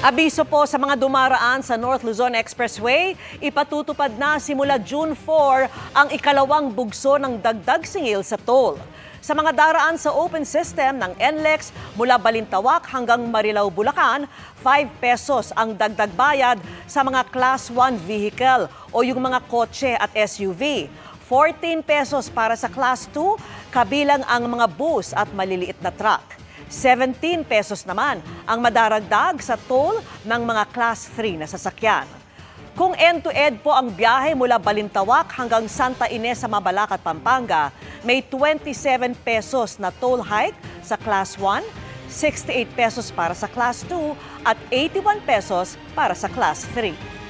Abiso po sa mga dumaraan sa North Luzon Expressway, ipatutupad na simula June 4 ang ikalawang bugso ng dagdag singil sa toll. Sa mga daraan sa open system ng NLEX mula Balintawak hanggang Marilao, Bulacan, 5 pesos ang dagdag bayad sa mga Class 1 vehicle o yung mga kotse at SUV. 14 pesos para sa Class 2, kabilang ang mga bus at maliliit na truck. 17 pesos naman ang madaragdag sa toll ng mga Class 3 na sasakyan. Kung end-to-end po ang biyahe mula Balintawak hanggang Santa Ines sa Mabalacat, Pampanga, may 27 pesos na toll hike sa Class 1, 68 pesos para sa Class 2 at 81 pesos para sa Class 3.